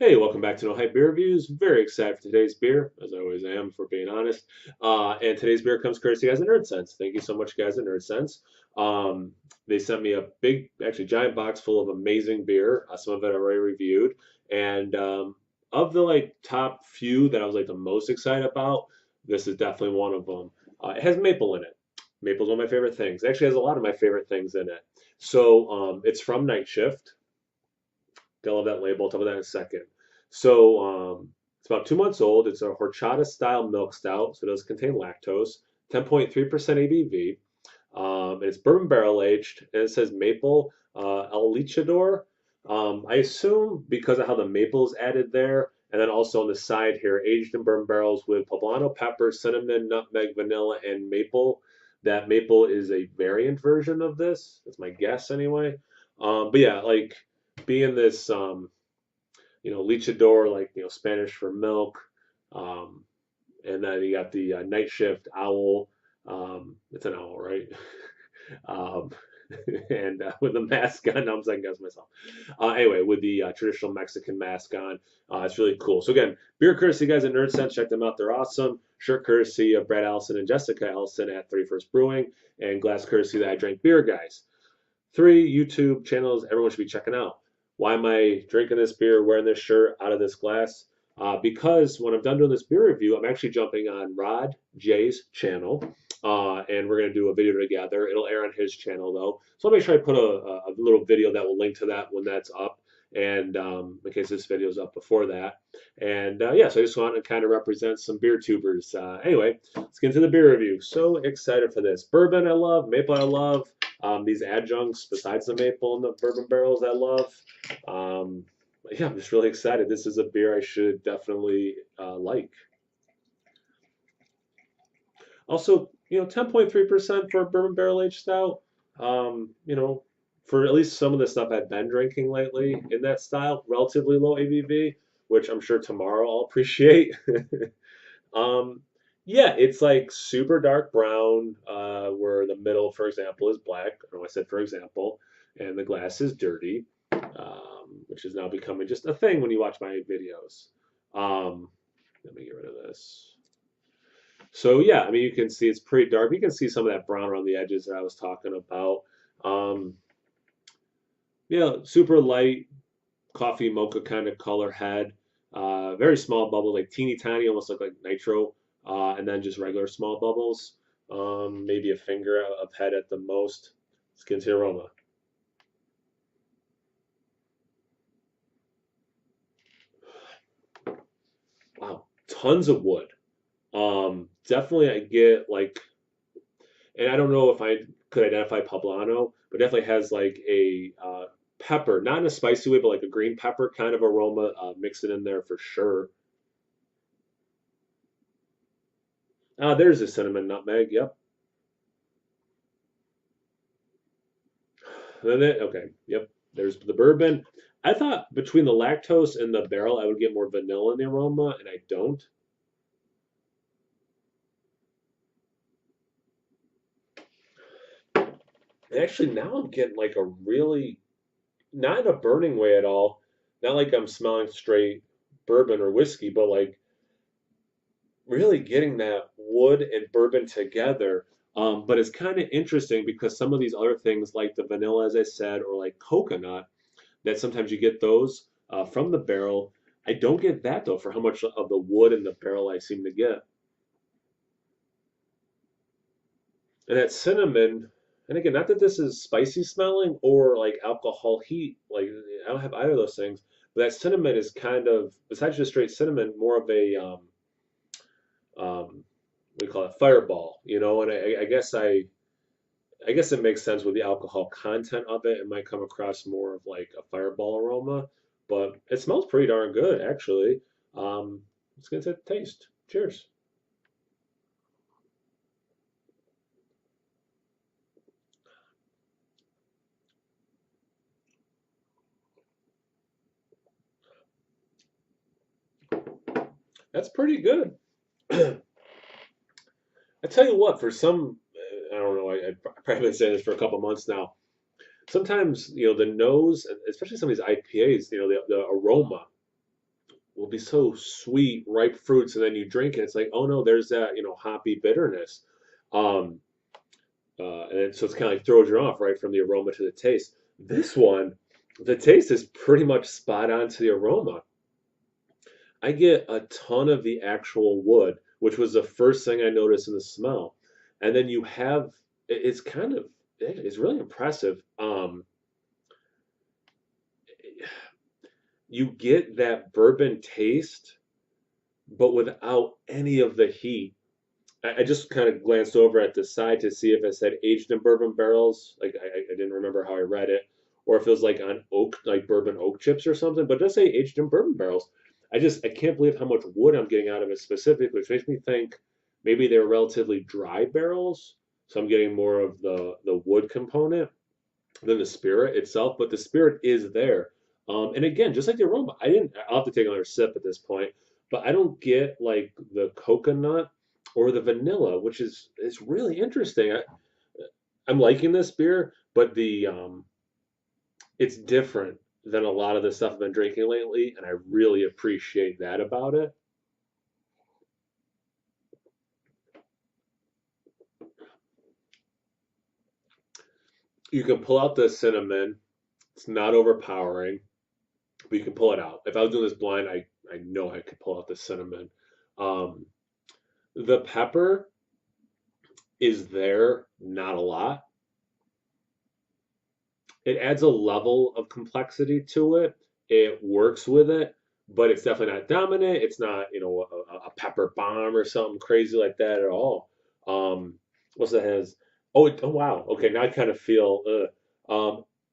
Hey, welcome back to No Hype Beer Reviews. Very excited for today's beer, as I always am, if we're being honest. And today's beer comes courtesy guys at Nerdsense. Thank you so much, guys at Nerdsense. They sent me a big, actually giant box full of amazing beer. Some of it I already reviewed, and of the top few that I was the most excited about, this is definitely one of them. It has maple in it. Maple's one of my favorite things. It actually has a lot of my favorite things in it. So it's from Night Shift. Gotta love that label. I'll talk about that in a second. So it's about 2 months old. It's a horchata style milk stout, so it does contain lactose. 10.3% ABV. And it's bourbon barrel aged, and it says maple El Lechedor. I assume because of how the maple is added there, and then also on the side here, aged in bourbon barrels with poblano pepper, cinnamon, nutmeg, vanilla, and maple. That maple is a variant version of this. That's my guess anyway. But yeah, being this Lechedor, Spanish for milk. Um, and then you got the night shift owl. It's an owl, right? um, and with the mask on, I'm second guessing myself. Anyway, with the traditional Mexican mask on, it's really cool. So again, beer courtesy guys at Nerdsense, check them out. They're awesome. Shirt courtesy of Brad Allison and Jessica Allison at 31st Brewing, and glass courtesy that I drank beer guys. Three YouTube channels everyone should be checking out. Why am I drinking this beer, wearing this shirt out of this glass? Because when I'm done doing this beer review, I'm actually jumping on Rod J's channel, and we're going to do a video together. It'll air on his channel, though. So I'll make sure I put a little video that will link to that when that's up, and in case this video is up before that. And yeah, so I just want to kind of represent some beer tubers. Anyway, let's get into the beer review. So excited for this. Bourbon I love, maple I love. These adjuncts besides the maple and the bourbon barrels I love. Um, yeah, I'm just really excited. This is a beer I should definitely like. Also, 10.3% for a bourbon barrel aged stout. For at least some of the stuff I've been drinking lately in that style, relatively low ABV, which I'm sure tomorrow I'll appreciate. Um, yeah, it's like super dark brown, where the middle, for example, is black. I know I said for example, and the glass is dirty, which is now becoming just a thing when you watch my videos. Um, Let me get rid of this. So yeah, I mean you can see it's pretty dark. You can see some of that brown around the edges that I was talking about. Um, yeah, super light coffee mocha kind of color head. Very small bubbles, like teeny tiny, almost look like nitro, and then just regular small bubbles. Maybe a finger of head at the most. Skin to aroma. Wow, tons of wood. Definitely I get and I don't know if I could identify poblano, but definitely has like a pepper, not in a spicy way, but like a green pepper kind of aroma. Mix it in there for sure. There's a cinnamon nutmeg. Yep. Okay, yep. There's the bourbon. I thought between the lactose and the barrel, I would get more vanilla in the aroma, and I don't. And actually, now I'm getting like a really, not in a burning way at all. Not like I'm smelling straight bourbon or whiskey, but like really getting that wood and bourbon together. But it's kind of interesting because some of these other things, like the vanilla, as I said, or like coconut, that sometimes you get those from the barrel. I don't get that though for how much of the wood in the barrel I seem to get. And that cinnamon, and again, not that this is spicy smelling or like alcohol heat, like I don't have either of those things, but that cinnamon is kind of, besides just straight cinnamon, more of a we call it fireball, and I guess it makes sense with the alcohol content of it. It might come across more of like a fireball aroma, but it smells pretty darn good actually. Let's get to taste. Cheers. That's pretty good. I tell you what, for some, I don't know, I've probably been saying this for a couple months now. Sometimes, the nose, especially some of these IPAs, the aroma. will be so sweet, ripe fruits, and then you drink it. It's like, oh no, there's that, hoppy bitterness. Um, and so it's kind of like throws you off right from the aroma to the taste. This one, the taste is pretty much spot on to the aroma. I get a ton of the actual wood, which was the first thing I noticed in the smell. And then you have, it's kind of, it's really impressive. You get that bourbon taste, but without any of the heat. I just kind of glanced over at the side to see if it said aged in bourbon barrels. Like I didn't remember how I read it, or if it was like on oak, like bourbon oak chips or something. But it does say aged in bourbon barrels. I can't believe how much wood I'm getting out of it specifically, which makes me think maybe they're relatively dry barrels. So I'm getting more of the wood component than the spirit itself, but the spirit is there. And again, just like the aroma, I'll have to take another sip at this point, but I don't get like the coconut or the vanilla, which is really interesting. I'm liking this beer, but it's different than a lot of the stuff I've been drinking lately, and I really appreciate that about it. You can pull out the cinnamon. It's not overpowering, but you can pull it out. If I was doing this blind, I know I could pull out the cinnamon. Um, the pepper is there, not a lot. It adds a level of complexity to it. It works with it, but it's definitely not dominant. It's not, a pepper bomb or something crazy like that at all. What's that has? Oh wow. Okay, now I kind of feel.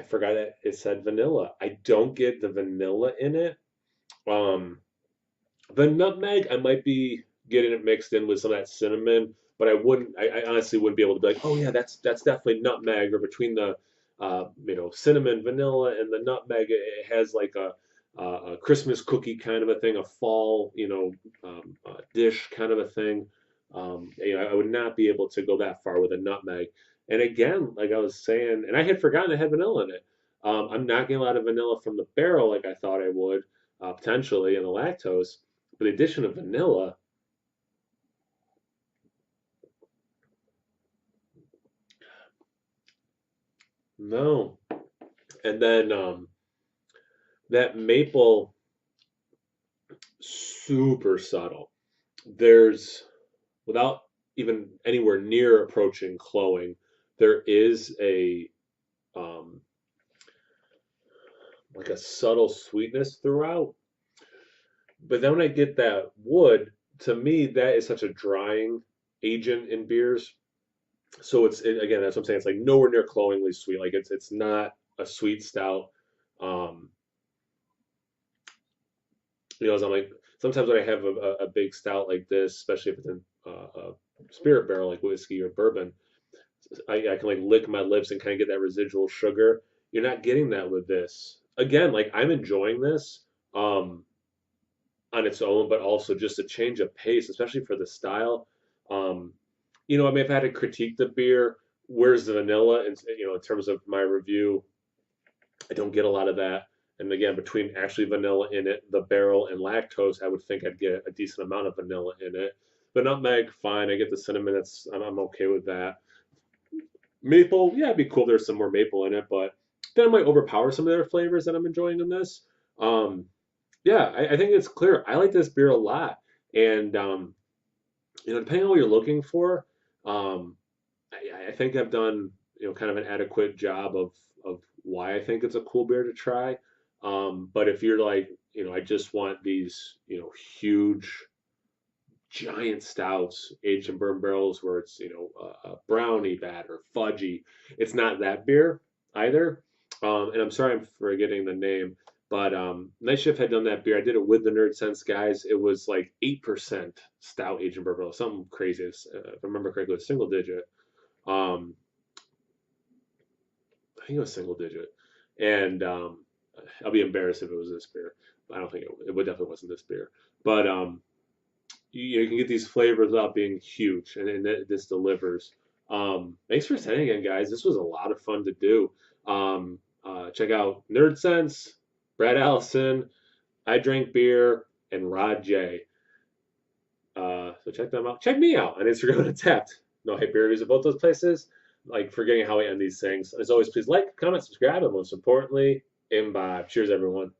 I forgot that it said vanilla. I don't get the vanilla in it. Um, the nutmeg, I might be getting it mixed in with some of that cinnamon, but I honestly wouldn't be able to be like, oh yeah, that's definitely nutmeg. Or between the, cinnamon, vanilla, and the nutmeg, it has like a Christmas cookie kind of a thing, a fall, dish kind of a thing. I would not be able to go that far with a nutmeg. And again, like I was saying, and I had forgotten it had vanilla in it. I'm not getting a lot of vanilla from the barrel like I thought I would, potentially, and the lactose. But the addition of vanilla, no. And then that maple, super subtle. There's, without even anywhere near approaching cloying, there is um, like a subtle sweetness throughout. But then when I get that wood, to me, that is such a drying agent in beers. So again, that's what I'm saying. It's like nowhere near cloyingly sweet. Like it's not a sweet stout. Um, as I'm like sometimes when I have a big stout like this, especially if it's in a spirit barrel like whiskey or bourbon, I can like lick my lips and kind of get that residual sugar. You're not getting that with this. Again, like I'm enjoying this um, on its own, but also just a change of pace, especially for the style. Um, I mean, if I had to critique the beer, where's the vanilla? And in terms of my review, I don't get a lot of that. And again, between actually vanilla in it, the barrel, and lactose, I would think I'd get a decent amount of vanilla in it. But nutmeg, fine. I get the cinnamon. I'm okay with that. Maple, yeah, it'd be cool. If there's some more maple in it, but then it might overpower some of their flavors that I'm enjoying in this. Um, yeah, I think it's clear. I like this beer a lot, and depending on what you're looking for, um, I think I've done kind of an adequate job of why I think it's a cool beer to try. But if you're like, I just want these, huge, giant stouts aged in bourbon barrels where it's, a brownie batter, fudgy. It's not that beer either. And I'm sorry I'm forgetting the name, but Night Shift had done that beer. I did it with the Nerdsense guys. It was like 8% stout aged in bourbon barrels, something crazy. If I remember correctly, it was single digit. Um, I think it was single digit. And I'll be embarrassed if it was this beer. I don't think it definitely wasn't this beer. But you can get these flavors without being huge, and this delivers. Thanks for sending again, guys. This was a lot of fun to do. Check out Nerdsense, Brad Allison. I drink beer, and Rod J. So check them out. Check me out on Instagram and Tapped. No hype reviews at both those places. Like forgetting how we end these things. As always, please like, comment, subscribe, and most importantly, imbibe. Cheers, everyone.